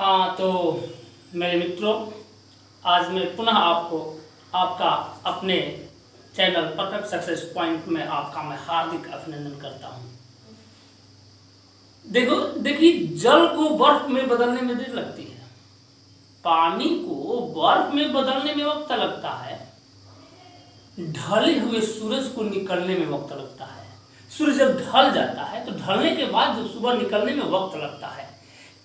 हाँ तो मेरे मित्रों, आज मैं पुनः आपको आपका अपने चैनल परफेक्ट सक्सेस पॉइंट में आपका मैं हार्दिक अभिनंदन करता हूँ। देखिए जल को बर्फ में बदलने में देर लगती है, पानी को बर्फ में बदलने में वक्त लगता है, ढले हुए सूरज को निकलने में वक्त लगता है। सूरज जब ढल जाता है तो ढलने के बाद जब सुबह निकलने में वक्त लगता है।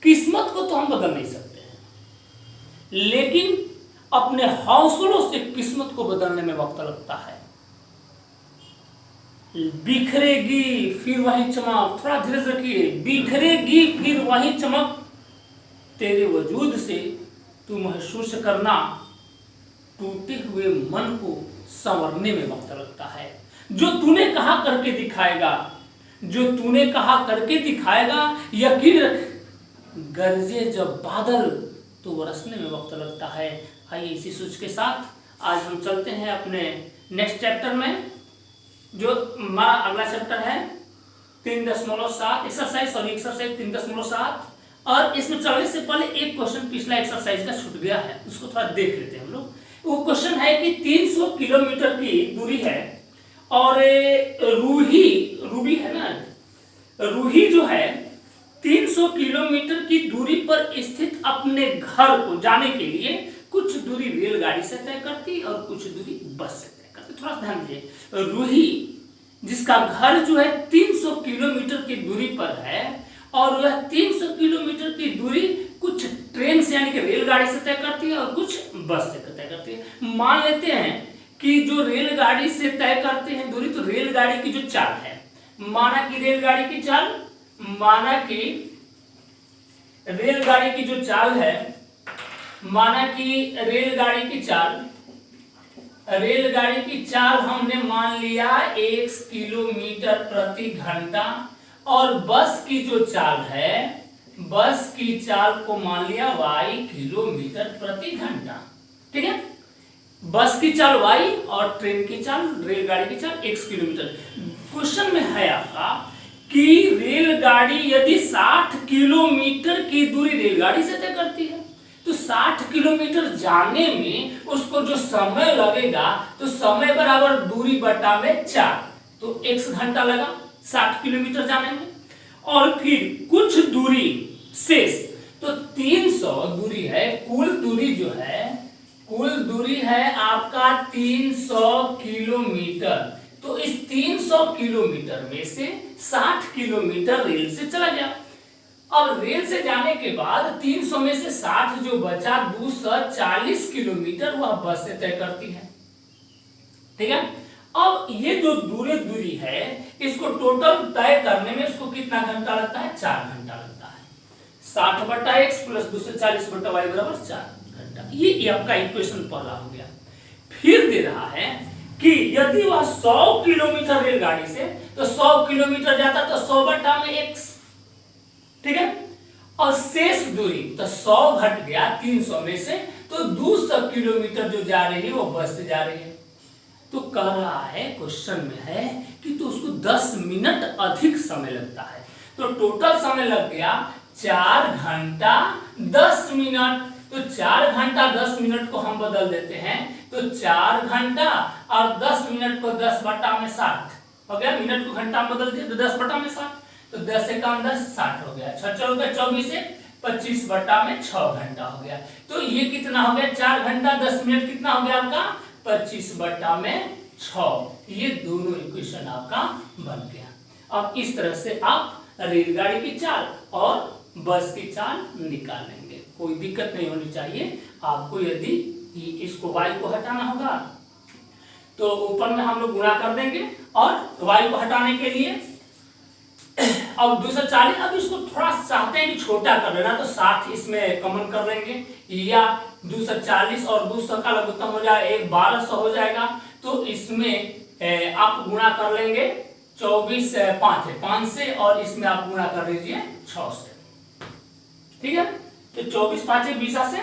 किस्मत को तो हम बदल नहीं सकते हैं, लेकिन अपने हौसलों से किस्मत को बदलने में वक्त लगता है। बिखरेगी फिर वही चमक, थोड़ा धीरे से रखिए, बिखरेगी फिर वही चमक, तेरे वजूद से तू महसूस करना, टूटे हुए मन को संवरने में वक्त लगता है। जो तूने कहा करके दिखाएगा, जो तूने कहा करके दिखाएगा, यकीन रख गरजे जब बादल तो बरसने में वक्त लगता है। आइए इसी सोच के साथ आज हम चलते हैं अपने नेक्स्ट चैप्टर में, जो हमारा अगला चैप्टर है 3.7 एक्सरसाइज, और एक्सरसाइज 3.7। और इसमें चलने से पहले एक क्वेश्चन पिछला एक्सरसाइज का छूट गया है, उसको थोड़ा देख लेते हैं हम लोग। वो क्वेश्चन है कि 300 किलोमीटर की दूरी है और रूही है ना, रूही जो है 300 किलोमीटर की दूरी पर स्थित अपने घर को जाने के लिए कुछ दूरी रेलगाड़ी से तय करती और कुछ दूरी बस से तय करती। थोड़ा ध्यान दीजिए, रूही जिसका घर जो है 300 किलोमीटर की दूरी पर है और वह 300 किलोमीटर की दूरी कुछ ट्रेन से यानी कि रेलगाड़ी से तय करती है और कुछ बस से तय करती है। मान लेते हैं कि जो रेलगाड़ी से तय करते हैं दूरी, तो रेलगाड़ी की जो चाल है, माना कि रेलगाड़ी की चाल हमने मान लिया 1 किलोमीटर प्रति घंटा, और बस की जो चाल है, बस की चाल को मान लिया y किलोमीटर प्रति घंटा। ठीक है, बस की चाल y और ट्रेन की चाल, रेलगाड़ी की चाल x किलोमीटर। क्वेश्चन में है आपका कि रेलगाड़ी यदि 60 किलोमीटर की दूरी रेलगाड़ी से तय करती है, तो 60 किलोमीटर जाने में उसको जो समय लगेगा, तो समय बराबर दूरी बटा में 4, तो x घंटा लगा 60 किलोमीटर जाने में। और फिर कुछ दूरी शेष, तो 300 दूरी है, कुल दूरी है आपका 300 किलोमीटर। तो इस 300 किलोमीटर में से 60 किलोमीटर रेल से चला गया। अब रेल से जाने के बाद 300 में से 60 जो बचा, 240 किलोमीटर वह बस से तय करती है। ठीक है, अब ये जो दूरी है, इसको टोटल तय करने में इसको कितना घंटा लगता है? 4 घंटा लगता है। 60 बटा x प्लस 240 बटा y बराबर 4 घंटा। ये आपका इक्वेशन पहला हो गया। फिर दे रहा है कि यदि वह 100 किलोमीटर रेलगाड़ी से, तो 100 किलोमीटर जाता तो 100 बटा में x, ठीक है, और शेष दूरी तो 100 घट गया 300 में से, तो 200 किलोमीटर जो जा रही है वो बस से जा रही है। तो कह रहा है, क्वेश्चन में है कि तो उसको 10 मिनट अधिक समय लगता है, तो टोटल समय लग गया 4 घंटा 10 मिनट। तो 4 घंटा 10 मिनट को हम बदल देते हैं, तो 4 घंटा और 10 मिनट को 10 बटा में 60 हो गया। मिनट को घंटा में बदल दिया तो 10 बटा में 60, तो 10 से कम 10 60 हो गया। 6 हो गया 24 से 25 बटा में 6 घंटा हो गया। तो ये कितना हो गया? 4 घंटा 10 मिनट कितना हो गया आपका? 25 बटा में 6। ये दोनों इक्वेशन आपका बन गया। अब इस तरह से आप रेलगाड़ी की चाल और बस की चाल निकाल लेंगे, कोई दिक्कत नहीं होनी चाहिए आपको। यदि इसको y को हटाना होगा तो ऊपर में हम लोग गुणा कर देंगे, और y को हटाने के लिए अब 240, अब इसको थोड़ा चाहते हैं कि छोटा कर लेना, तो 60 इसमें कॉमन कर लेंगे, या 240 और 200 का लघुत्तम हो जाएगा 1200 हो जाएगा। तो इसमें आप गुणा कर लेंगे 24 5 से, और इसमें आप गुणा कर लीजिए 6 से। ठीक है, तो 24 5 20 से,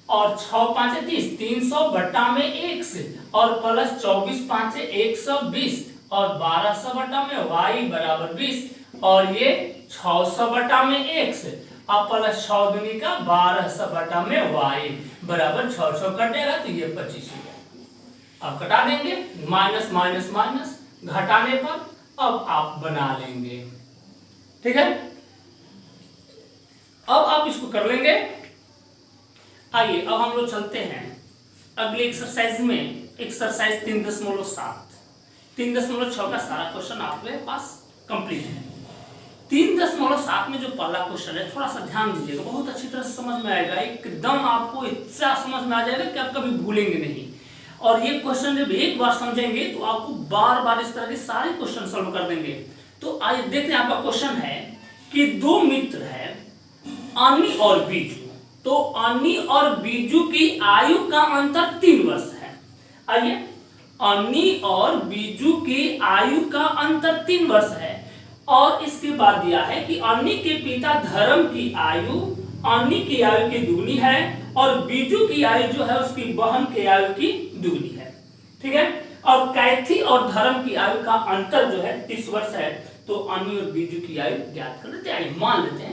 और 6 5 30, 300 बटा में 1 से, और प्लस 24 5 120, और 1200 बटा में y बराबर 20, और ये 600 बटा में x, अब प्लस 6 दूनी का 12 सब बटा में y बराबर 6 कटेगा तो ये 25 हो जाएगा। अब कटा देंगे, माइनस माइनस माइनस घटाने पर अब आप बना लेंगे। ठीक है, अब आप इसको कर लेंगे। आइए अब हम लोग चलते हैं अगले एक्सरसाइज में। एक्सरसाइज 3.7 3.6 का सारा क्वेश्चन आपके पास कंप्लीट है। 3.7 में जो पहला क्वेश्चन है, थोड़ा सा ध्यान दीजिएगा, बहुत अच्छी तरह से समझ में आएगा, एकदम आपको इतना समझ में आ जाएगा कि आप कभी भूलेंगे नहीं। और ये क्वेश्चन जब एक बार समझेंगे तो आपको बार बार इस तरह के सारे क्वेश्चन सॉल्व कर देंगे। तो आइए देखते हैं, आपका क्वेश्चन है कि दो मित्र है अन्नी और बीजू। तो अन्नी और बीजू की आयु का अंतर 3 वर्ष है। आइए, अन्नी और बीजू की आयु का अंतर 3 वर्ष है। और इसके बाद दिया है कि अन्नी के पिता धर्म की आयु अन्नी की आयु की दुगनी है और बीजू की आयु जो है उसकी बहन की आयु की दुगनी है। ठीक है, और कैथी और धर्म की आयु का अंतर जो है 30 वर्ष है। तो अन्नी और बीजू की आयु ज्ञात कर लेते हैं। मान लेते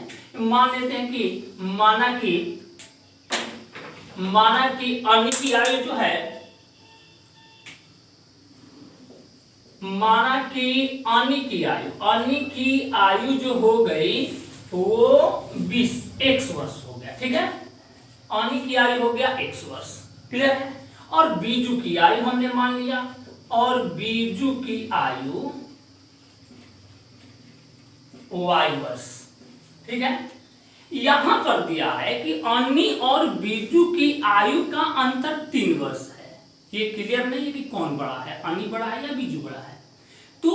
हैं कि माना कि अन्नी की आयु जो है, माना कि अन्नी की आयु जो हो गई वो 20 x वर्ष हो गया। ठीक है, अन्नी की आयु हो गया x वर्ष। क्लियर है, और बीजू की आयु हमने मान लिया, और बीजू की आयु y वर्ष। ठीक है, यहां पर दिया है कि अन्नी और बीजू की आयु का अंतर 3 वर्ष है। ये क्लियर नहीं है कि कौन बड़ा है, अन्नी बड़ा है या बीजू बड़ा है। तो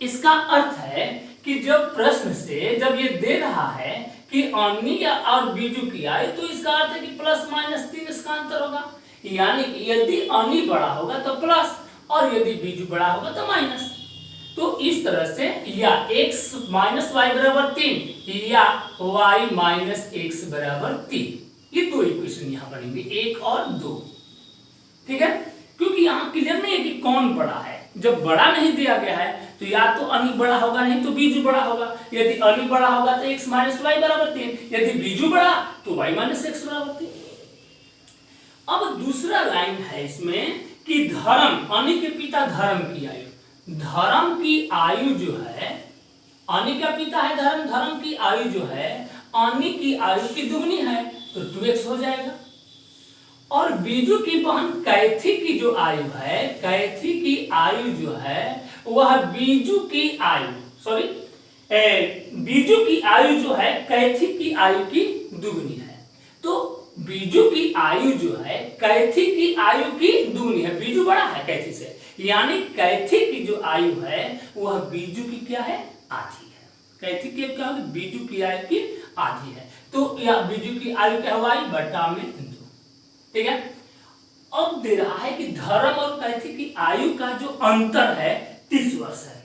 इसका अर्थ है कि जब प्रश्न से जब ये दे रहा है कि अन्नी और बीजू की आयु, तो इसका अर्थ है कि प्लस माइनस 3 इसका अंतर होगा। यानी कि यदि अन्नी बड़ा होगा तो प्लस और यदि बीजू बड़ा होगा तो माइनस। तो इस तरह से या x माइनस वाई बराबर 3 या y माइनस x बराबर 3, ये दो इक्वेशन यहाँ बनेंगे, 1 और 2। ठीक है, क्योंकि यहाँ क्लियर नहीं है कि कौन बड़ा है। जब बड़ा नहीं दिया गया है तो या तो अन्नी बड़ा होगा नहीं तो बीजू बड़ा होगा। यदि अन्नी बड़ा होगा तो x माइनस वाई बराबर 3, यदि बीजू बड़ा तो y माइनस x बराबर 3। अब दूसरा लाइन है इसमें कि धर्म, अन्नी के पिता धर्म की आयु, धर्म की आयु जो है, अन्नी का पिता है धर्म की आयु जो है अन्नी की आयु की दुगनी है तो 2x हो जाएगा। और बीजू की बहन कैथी की जो आयु है, कैथी की आयु जो है वह बीजू की आयु बीजू की आयु जो है कैथी की आयु की दुगनी है। तो बीजू की आयु जो है कैथी की आयु की दुगनी है, बीजू बड़ा है कैथी से, यानी कैथी की जो आयु है वह बीजू की क्या है, आधी है। कैथी की क्या होगी, बीजू की आयु की आधी है। तो यह बीजू की आयु क्या हुआ, बटा में 2। ठीक है, अब दे रहा है कि धर्म और कैथी की आयु का जो अंतर है 30 वर्ष है।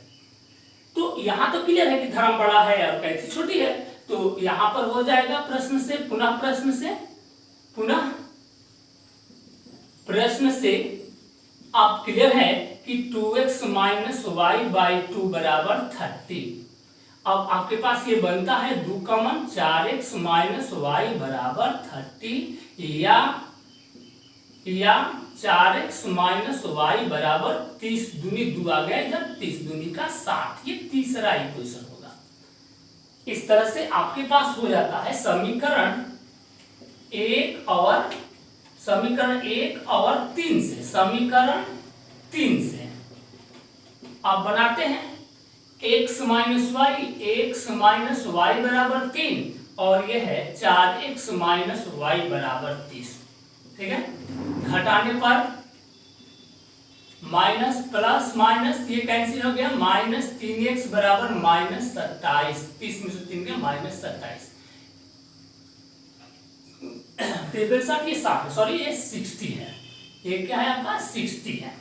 तो यहां तो क्लियर है कि धर्म बड़ा है और कैथी छोटी है। तो यहां पर हो जाएगा प्रश्न से आप क्लियर है कि 2x माइनस वाई बाई 2 बराबर 30। अब आपके पास ये बनता है 2 कॉमन 4x माइनस वाई बराबर 30 या 4x माइनस वाई बराबर 30 दूनी 2 आ गया इधर, 30 दूनी का 60। ये तीसरा इक्वेशन होगा। इस तरह से आपके पास हो जाता है समीकरण 1 और 3 से, समीकरण 3 से आप बनाते हैं x माइनस वाई बराबर 3 और यह है 4x माइनस वाई बराबर 30। ठीक है, घटाने पर माइनस प्लस माइनस ये कैंसिल हो गया, माइनस 3x बराबर माइनस 27, 30 में से 3 गया माइनस 27। ये 60 है, ये क्या है आपका 60 है।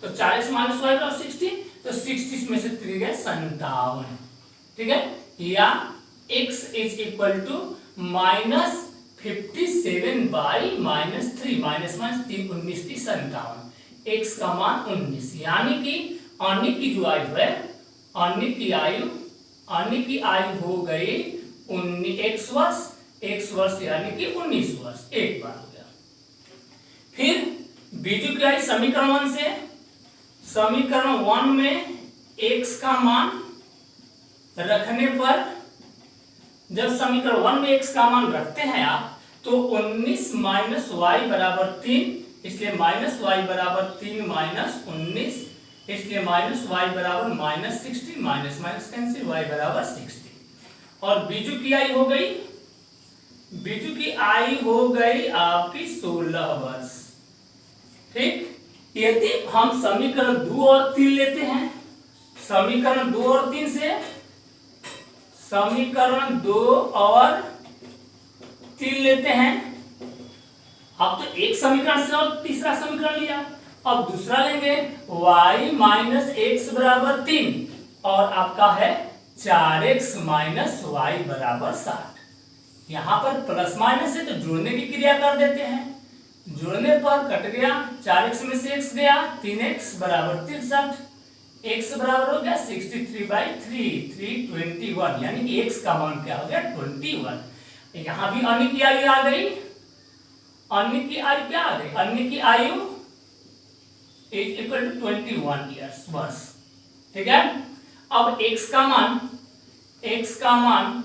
तो 40 माइनस वाई बराबर 60, तो 60 में से 3 गए 57। ठीक है, या x is equal to minus 57 by minus 3, minus 3 19 3 57, x का मान 19। यानी कि अन्नी की जो आयु है, अन्नी की आयु हो गई x वर्ष, x वर्ष यानी कि 19 वर्ष, एक बार हो गया। फिर बीजू क्या है समीकरण 1 से, समीकरण 1 में x का मान रखने पर, जब समीकरण 1 में x का मान रखते हैं आप तो 19 माइनस वाई बराबर 3, इसलिए माइनस वाई बराबर 3 माइनस 19, इसलिए माइनस वाई बराबर minus 16, minus minus cancel, y बराबर 16। और बीजू की आई हो गई, बीजू की आई हो गई आपकी 16 वर्ष। ठीक, यदि हम समीकरण 2 और 3 लेते हैं, समीकरण 2 और 3 से, समीकरण 2 और 3 लेते हैं, अब तो एक समीकरण से और तीसरा समीकरण लिया, अब दूसरा लेंगे y माइनस एक्स बराबर 3 और आपका है 4x माइनस वाई बराबर 60। यहां पर प्लस माइनस है तो जोड़ने की क्रिया कर देते हैं, जोड़ने पर कट गया, 4x में से x गया, 3x बराबर 63, x बराबर हो गया 63/3, 321, यानी कि x का मान क्या हो गया 21। यहां भी अन्य की आयु आ गई, अन्य की आयु क्या आ गई, अन्य की आयु इज इक्वल टू 21 ईयर्स वर्ष। ठीक है, अब x का मान, x का मान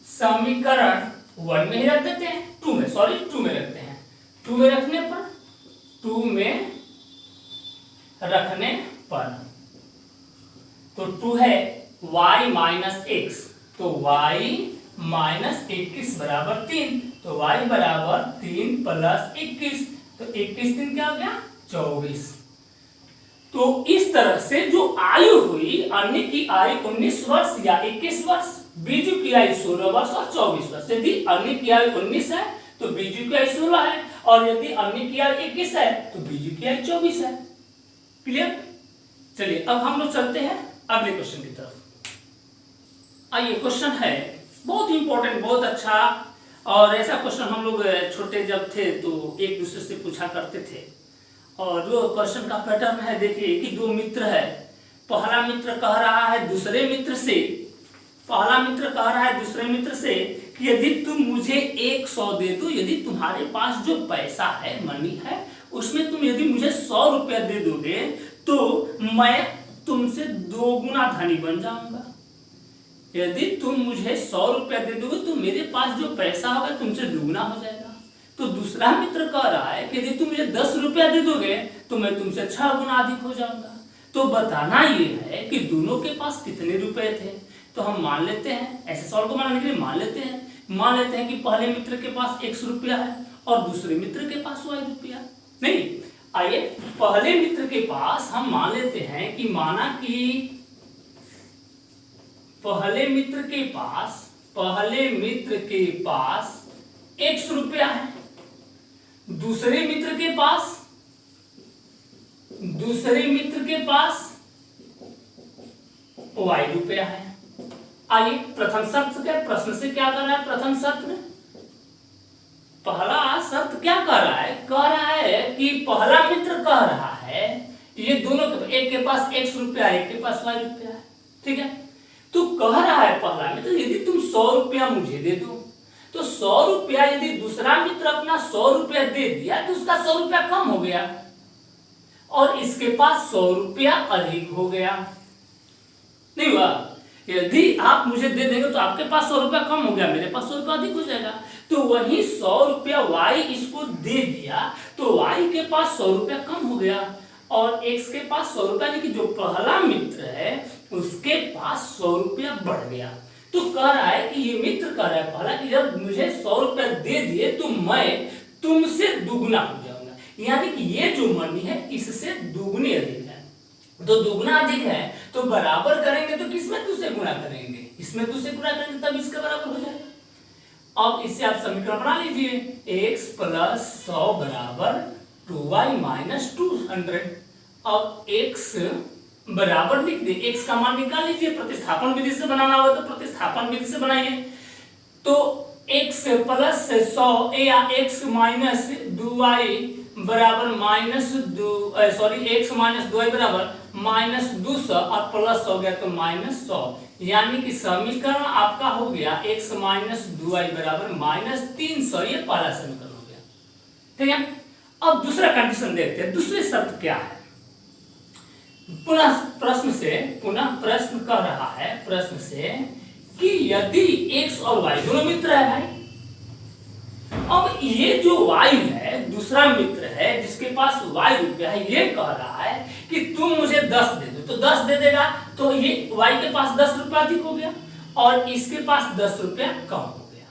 समीकरण 1 में ही रख देते हैं, 2 में, सॉरी 2 में रखते हैं, 2 में रखने पर, 2 में रखने पर तो 2 है y माइनस एक्स, तो y माइनस 21 बराबर 3, तो y बराबर 3 प्लस 21, तो 21 दिन क्या हो गया 24। तो इस तरह से जो आयु हुई, अन्य की आयु 19 वर्ष या 21 वर्ष, बीजू की आयु 16 वर्ष और 24 वर्ष। यदि अन्य की आयु 19 है तो बीजू की आयु 16 है, और यदि अन्य की आयु 21 है तो बीजू की आयु 24 है। क्लियर? चलिए अब हम लोग चलते हैं अगले क्वेश्चन की तरफ। आइए, क्वेश्चन है बहुत इंपॉर्टेंट, बहुत अच्छा, और ऐसा क्वेश्चन हम लोग छोटे जब थे तो एक दूसरे से पूछा करते थे। और जो क्वेश्चन का पैटर्न है, देखिए कि दो मित्र है, पहला मित्र कह रहा है दूसरे मित्र से, पहला मित्र कह रहा है दूसरे मित्र से कि यदि तुम मुझे 100 दे दो, यदि तुम्हारे पास जो पैसा है, मनी है, उसमें तुम यदि मुझे 100 रुपया दे दोगे तो मैं तुमसे 2 गुना धनी बन जाऊंगा। यदि तुम मुझे 100 रुपया दे दोगे तो मेरे पास जो पैसा होगा तुमसे 2 गुना हो जाएगा। तो दूसरा मित्र कह रहा है कि यदि तुम मुझे 10 रुपया दे दोगे तो मैं तुमसे 6 गुना अधिक हो जाऊंगा। तो बताना ये है कि दोनों के पास कितने रुपए थे। तो हम मान लेते हैं, ऐसे सवाल को बनाने के लिए मान लेते हैं कि पहले मित्र के पास 100 रुपया है और दूसरे मित्र के पास 100 रुपया नहीं। आइए, पहले मित्र के पास हम मान लेते हैं कि माना कि पहले मित्र के पास 100 रुपया है, दूसरे मित्र के पास y रुपया है। आइए, प्रथम शर्त क्या, प्रश्न से क्या कर रहा है, प्रथम शर्त में पहला शर्त क्या कह रहा है, कि पहला मित्र कह रहा है ये दोनों के, एक के पास 100 रुपया, एक के पास y रुपया है। ठीक है, तो कह रहा है पहला मित्र यदि तुम 100 रुपया मुझे दे दो, तो 100 रुपया यदि दूसरा मित्र अपना 100 रुपया दे दिया तो उसका 100 रुपया कम हो गया और इसके पास 100 रुपया अधिक हो गया, नहीं हुआ? यदि आप मुझे दे देंगे तो आपके पास 100 रुपया कम हो गया, मेरे पास 100 रुपया अधिक हो जाएगा। तो वही 100 रुपया y इसको दे दिया तो y के पास 100 रुपया कम हो गया और x के पास 100 रुपया, यानी कि जो पहला मित्र है उसके पास 100 रुपया बढ़ गया। तो कह रहा है कि ये मित्र कह रहा है पहला कि जब मुझे 100 रुपया दे दिए तो मैं तुमसे दुगुना हो जाऊंगा, यानी कि ये जो मनी है इससे दुगुनी अधिक है। तो दुगुना अधिक है तो बराबर करेंगे तो किसमें 2 से गुणा करेंगे, इसमें 2 से गुणा करेंगे तब इसके बराबर हो जाएगा। अब इससे आप समीकरण बना लीजिए, x प्लस 100 बराबर 2y माइनस 200। अब x बराबर लिख दे, x का मान निकाल लीजिए, प्रतिस्थापन विधि से बनाना होगा तो प्रतिस्थापन विधि से बनाइए। तो x प्लस 100 या x माइनस 2y बराबर x माइनस 2y बराबर -200 और प्लस हो गया तो -100, यानी कि समीकरण आपका हो गया x माइनस 2y बराबर -300। ये पहला समीकरण हो गया, ठीक है। अब दूसरा कंडीशन देखते हैं, दूसरी शर्त क्या है। पुनः प्रश्न कर रहा है प्रश्न से कि यदि x और y दोनों मित्र है भाई, अब ये जो y है दूसरा मित्र है जिसके पास y रुपया है, ये कह रहा है कि तुम मुझे 10 दे दो, तो 10 दे देगा, तो ये y के पास 10 रुपया अधिक हो गया और इसके पास 10 रुपया कम हो गया।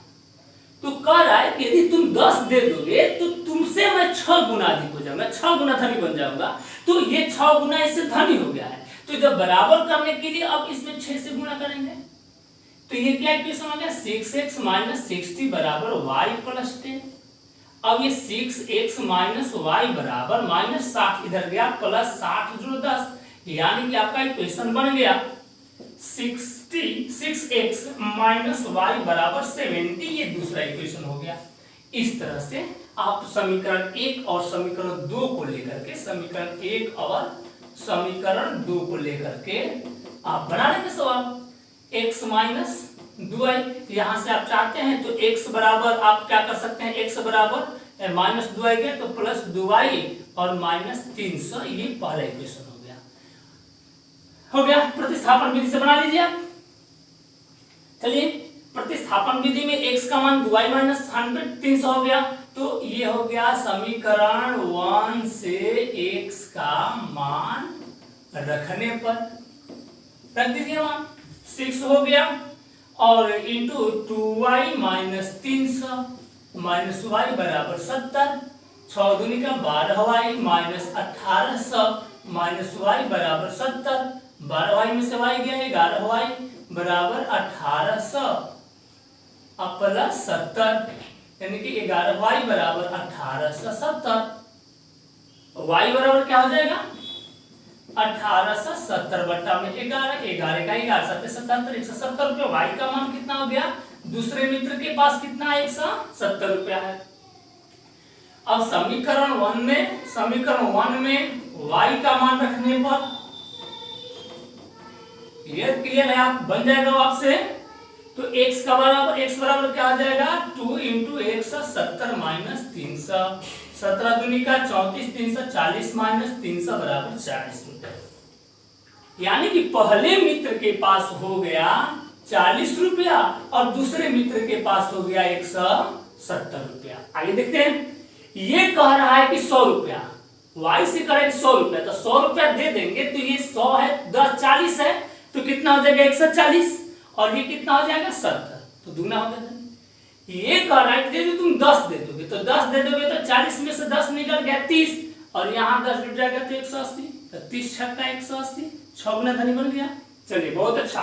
तो कह रहा है कि यदि तुम 10 दे दोगे तो तुमसे मैं 6 गुना अधिक हो जाऊंगा, 6 गुना धनी बन जाऊंगा। तो ये 6 गुना इससे धनी हो गया है, तो जब बराबर करने के लिए अब इसमें 6 से गुना करेंगे, तो ये क्या इक्वेशन हो गया 6x माइनस 60 बराबर y प्लस 10। अब ये 6x माइनस y बराबर -60 इधर गया प्लस 60 जोड़ 10, यानी कि आपका इक्वेशन बन गया 6x माइनस y बराबर 70। ये दूसरा इक्वेशन हो गया। इस तरह से आप समीकरण 1 और समीकरण 2 को लेकर के आप बना लेंगे सवाल। x माइनस 2y, यहां से आप चाहते हैं तो x बराबर आप क्या कर सकते हैं, x बराबर माइनस 2y गया तो प्लस 2y और -300। ये पहला इक्वेशन हो गया। प्रतिस्थापन विधि से बना लीजिए आप। चलिए प्रतिस्थापन विधि में x का मान 2y माइनस 100 300 हो गया, तो ये हो गया समीकरण 1 से x का मान रखने पर रख दीजिए, मान 6 हो गया और into 2y minus 300 minus y बराबर 70, 6 दूनी का 12y माइनस 1800 माइनस y बराबर 70, 12y में से y गया 11y बराबर 1800 अब प्लस 70, यानी कि 11y बराबर 1870। y बराबर क्या हो जाएगा 1870 बट्टा में 11, 11 का 11 7 77, 170 रुपया। y का मान कितना हो गया, दूसरे मित्र के पास कितना है 170 रुपया है। अब समीकरण 1 में y का मान रखने पर ये क्लियर है, आप बन जाएगा आपसे। तो x बराबर क्या आ जाएगा 2 इंटू 170 माइनस 300, 17 दूनी का 34, 340 माइनस 300 बराबर 40 रुपए। यानी कि पहले मित्र के पास हो गया 40 रुपया और दूसरे मित्र के पास हो गया 170 रुपया। आगे देखते हैं, ये कह रहा है कि 100 रुपया, y से करें 100 रुपया, तो 100 रुपया दे देंगे तो ये 100 है 10 40 है तो कितना हो जाएगा 140 और ये कितना हो जाएगा 70, तो दुगना हो जाएगा। ये कह रहा है कि तुम 10 दे दोगे, तो 10 दे दोगे तो 40 में से 10 निकल गया 30 और यहाँ 10 जुट जाएगा तो 180, तो 30 छक्का 180, 6 गुना धनी बन गया। चलिए बहुत अच्छा,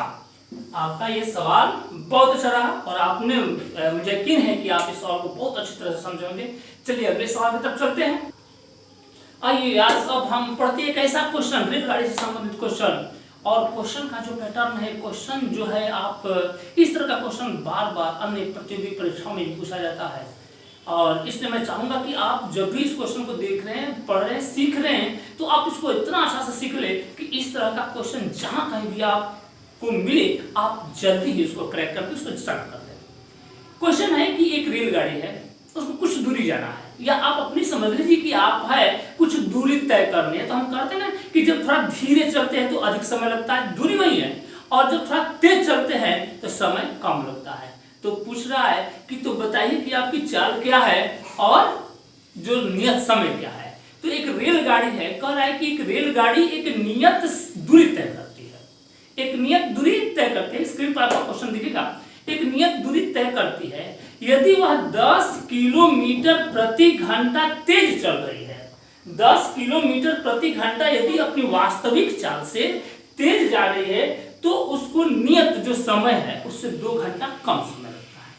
आपका ये सवाल बहुत अच्छा रहा और आपने मुझे यकीन है कि आप इस सवाल को बहुत अच्छी तरह से समझोगे। चलिए अगले सवाल की तरफ चलते हैं। आइए आज अब हम पढ़ते एक ऐसा क्वेश्चन, रेलगाड़ी से संबंधित क्वेश्चन, और क्वेश्चन का जो पैटर्न है, क्वेश्चन जो है आप इस तरह का क्वेश्चन बार बार अन्य प्रतियोगी परीक्षाओं में पूछा जाता है और इसलिए मैं चाहूंगा कि आप जब भी इस क्वेश्चन को देख रहे हैं, पढ़ रहे हैं, सीख रहे हैं, तो आप इसको इतना आसानी से सीख ले कि इस तरह का क्वेश्चन जहां कहीं भी आपको मिले आप जल्दी ही उसको क्रैक करके उसको सॉल्व कर दें। क्वेश्चन है कि एक रेलगाड़ी है, उसको कुछ दूरी जाना है, या आप अपनी समझ लीजिए कि आप है कुछ दूरी तय करनी है। तो हम कहते हैं ना कि जब थोड़ा धीरे चलते हैं तो अधिक समय लगता है, दूरी वही है, और जब थोड़ा तेज चलते हैं तो समय कम लगता है। तो पूछ रहा है कि तो बताइए कि आपकी चाल क्या है और जो नियत समय क्या है। तो एक रेलगाड़ी है, कह रहा है कि एक रेलगाड़ी एक नियत दूरी तय करती है, एक नियत दूरी तय करती है। स्क्रीन पर आपका क्वेश्चन दिखेगा, एक नियत दूरी तय करती है यदि वह 10 किलोमीटर प्रति घंटा तेज चल रही है, 10 किलोमीटर प्रति घंटा यदि अपनी वास्तविक चाल से तेज जा रही है तो उसको नियत जो समय है उससे 2 घंटा कम समय लगता है।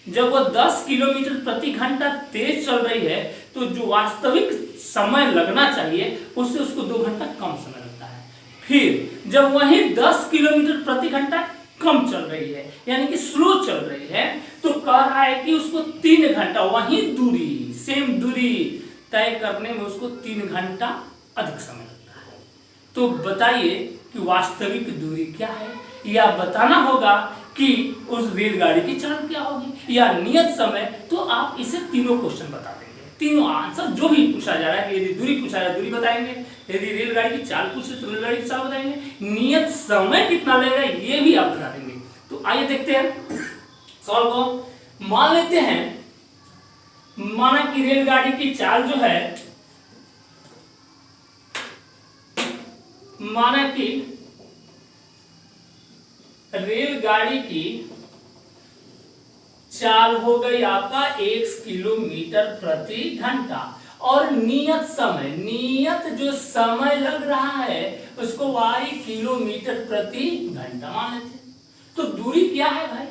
जब वह 10 किलोमीटर प्रति घंटा तेज चल रही है तो जो वास्तविक समय लगना चाहिए उससे उसको 2 घंटा कम समय लगता है। फिर जब वही 10 किलोमीटर प्रति घंटा कम चल रही है यानी कि स्लो चल रही है, तो कह रहा है कि उसको 3 घंटा वही दूरी, सेम दूरी तय करने में उसको 3 घंटा अधिक समय लगता है। तो बताइए कि वास्तविक दूरी क्या है, या बताना होगा कि उस रेलगाड़ी की चाल क्या होगी, या नियत समय। तो आप इसे तीनों क्वेश्चन बता देंगे, तीनों आंसर जो भी पूछा जा रहा है, कि यदि दूरी पूछा है दूरी बताएंगे, यदि रेलगाड़ी की चाल पूछे तो रेलगाड़ी की चाल बताएंगे, नियत समय कितना लगेगा ये भी आप बता देंगे। तो आइए देखते हैं सवाल को। मान लेते हैं, माना कि रेलगाड़ी की चाल जो है, माना कि रेलगाड़ी की चाल हो गई आपका 1 किलोमीटर प्रति घंटा, और नियत समय, नियत जो समय लग रहा है उसको y किलोमीटर प्रति घंटा मान लेते हैं। तो दूरी क्या है भाई,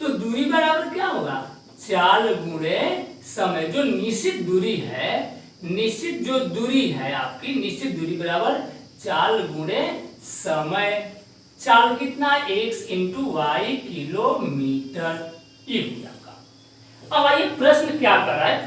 तो दूरी बराबर क्या होगा, चाल गुणे समय। जो निश्चित दूरी है, निश्चित जो दूरी है आपकी, निश्चित दूरी बराबर चाल गुणे समय। चाल कितना, x इंटू वाई किलोमीटर, ये हो गया आपका। अब आइए प्रश्न क्या कर रहा है,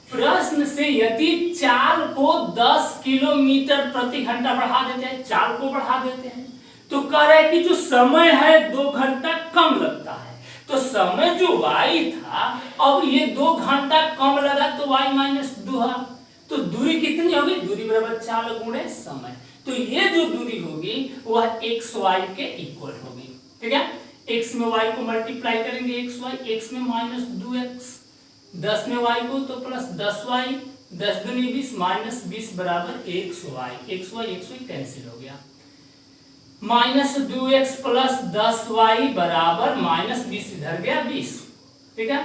प्रश्न से यदि चाल को 10 किलोमीटर प्रति घंटा बढ़ा देते हैं, चाल को बढ़ा देते हैं, तो कह रहा है कि जो समय है 2 घंटा कम लगता है। तो समय जो y था, अब ये 2 घंटा कम लगा तो y माइनस 2, तो दूरी कितनी होगी, दूरी बराबर चाल गुणे समय। तो ये जो दूरी होगी वह xy के इक्वल होगी, ठीक है। x में y को मल्टीप्लाई करेंगे xy, x में माइनस 2x, 10 में y को तो प्लस 10y, 10 दूनी 20 माइनस 20 बराबर xy कैंसिल हो गया, माइनस 2x प्लस 10y बराबर माइनस 20, इधर गया 20, ठीक है।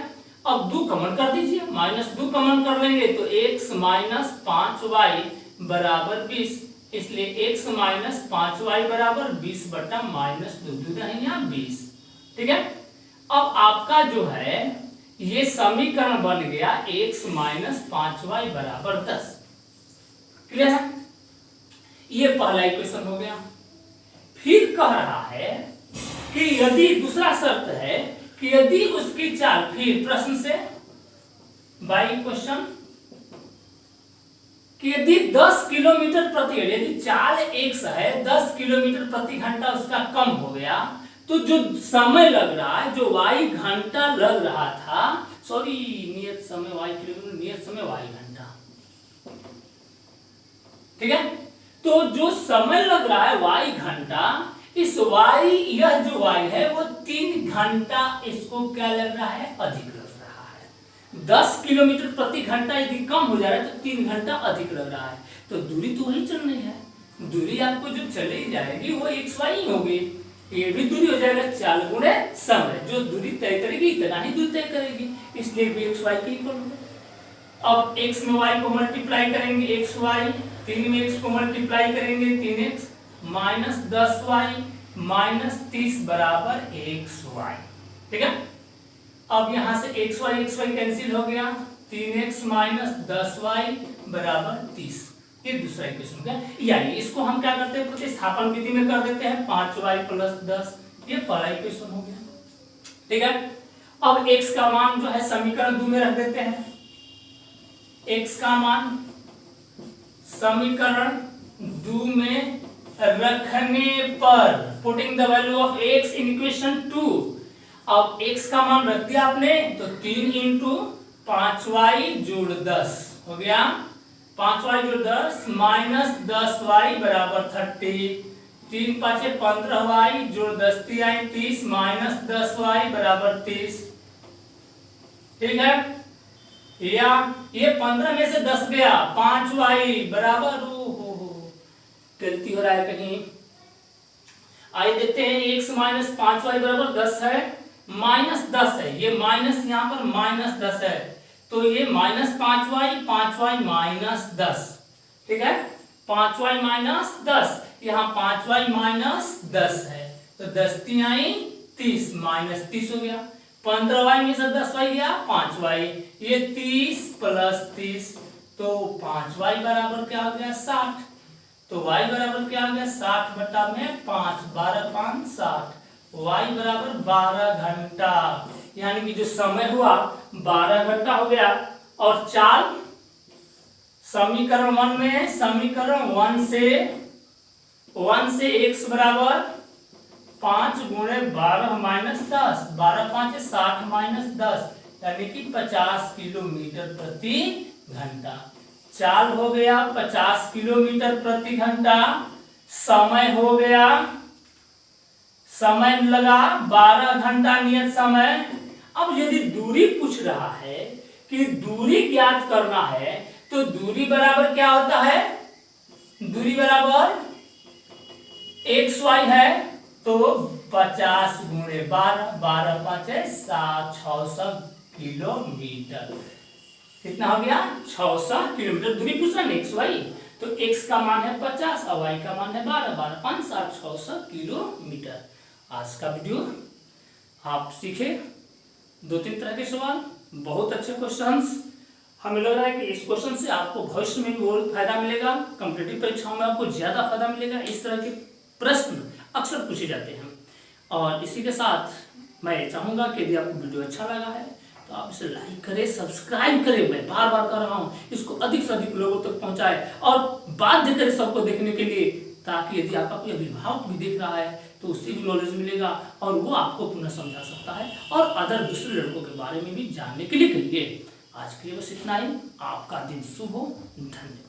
अब 2 कॉमन कर दीजिए, माइनस 2 कॉमन कर लेंगे तो x माइनस 5y बराबर 20, इसलिए x माइनस 5y बराबर 20 बटा माइनस 2, 2 यहाँ 20, ठीक है। अब आपका जो है ये समीकरण बन गया x माइनस 5y बराबर 10, क्लियर है। ये पहला इक्वेशन हो गया। फिर कह रहा है कि यदि दूसरा शर्त है कि यदि उसकी चाल, फिर प्रश्न से बाई क्वेश्चन, कि यदि 10 किलोमीटर प्रति, यदि चाल x है 10 किलोमीटर प्रति घंटा उसका कम हो गया, तो जो समय लग रहा है, जो y घंटा लग रहा था, सॉरी नियत समय y किलोमीटर, नियत समय y घंटा, ठीक है। तो जो समय लग रहा है y घंटा, इस y, यह जो y है वो 3 घंटा इसको क्या लग रहा है, अधिक लग रहा है। 10 किलोमीटर प्रति घंटा यदि कम हो जा रहा है तो 3 घंटा अधिक लग रहा है। तो दूरी तो वही चल रही है, दूरी आपको जो चली जाएगी वो xy ही होगी, ये भी दूरी हो जाएगा चाल गुणे समय। जो दूरी तय करेगी इतना ही दूरी तय करेगी, इसलिए भी xy के इक्वल होगा। अब x में y को मल्टीप्लाई करेंगे xy, 3 में x को मल्टीप्लाई करेंगे 3x माइनस 10y माइनस 30 बराबर xy, ठीक है। अब यहां से xy कैंसिल हो गया, 3x माइनस 10y बराबर 30, ये दूसरा इक्वेशन हो गया। यानी इसको हम क्या करते हैं, प्रतिस्थापन विधि में कर देते हैं, 5y प्लस 10, ये पहला इक्वेशन हो गया, ठीक है। अब x का मान जो है समीकरण 2 में रख देते हैं, x का मान समीकरण 2 में रखने पर, putting the value of x in equation 2, अब x का मान रख दिया आपने तो 3 इंटू 5y जोड़ 10 हो गया, 5y जोड़ 10 माइनस 10y बराबर 30, 3 5 15y जोड़ 10 3 30 माइनस 10y बराबर 30, ठीक है। या ये 15 में से 10 गया, 5y बराबर, गलती हो रहा है कहीं, आइए देखते हैं, x माइनस 5y बराबर 10 है, माइनस 10 है, ये माइनस यहाँ पर माइनस 10 है, तो ये माइनस 5y माइनस 10, ठीक है। 5y माइनस 10, यहाँ 5y माइनस 10 है, तो 10 3 30 माइनस 30 हो गया, 15y में से 10y गया 5y, ये 30 प्लस 30, तो 5y बराबर क्या हो गया 60, तो y बराबर क्या हो गया 60 बटा में 5, 12 5 60, y बराबर 12 घंटा, यानी कि जो समय हुआ 12 घंटा हो गया, और चाल समीकरण 1 में, समीकरण 1 से x बराबर 5 गुणे 12 माइनस 10, 12 5 60 माइनस 10 यानी कि 50 किलोमीटर प्रति घंटा। चाल हो गया 50 किलोमीटर प्रति घंटा। समय हो गया, समय लगा 12 घंटा नियत समय। अब यदि दूरी पूछ रहा है कि दूरी ज्ञात करना है तो दूरी बराबर क्या होता है, दूरी बराबर xy है तो 50 गुणे 12, 12 5 600 किलोमीटर। कितना हो गया 600 किलोमीटर दूरी पूछ रहा है xy, तो x का मान है 50 और y का मान है 12, 12 5 60 600 किलोमीटर। आज का वीडियो आप सीखे 2-3 तरह के सवाल, बहुत अच्छे क्वेश्चंस। हमें लग रहा है कि इस क्वेश्चन से आपको भविष्य में भी बहुत फायदा मिलेगा, कॉम्पिटिटिव परीक्षाओं में आपको ज्यादा फायदा मिलेगा। इस तरह के प्रश्न अक्सर पूछे जाते हैं। और इसी के साथ मैं चाहूंगा कि यदि आपको वीडियो अच्छा लगा है तो आप इसे लाइक करें, सब्सक्राइब करें। मैं बार बार कर रहा हूँ, इसको अधिक से अधिक लोगों तक पहुंचाए और बाध्य करें सबको देखने के लिए, ताकि यदि आपका कोई अभिभावक भी देख रहा है तो उससे भी नॉलेज मिलेगा और वो आपको पुनः समझा सकता है और अदर दूसरे लड़कों के बारे में भी जानने के लिए कहिए। आज के लिए बस इतना ही। आपका दिन शुभ हो। धन्यवाद।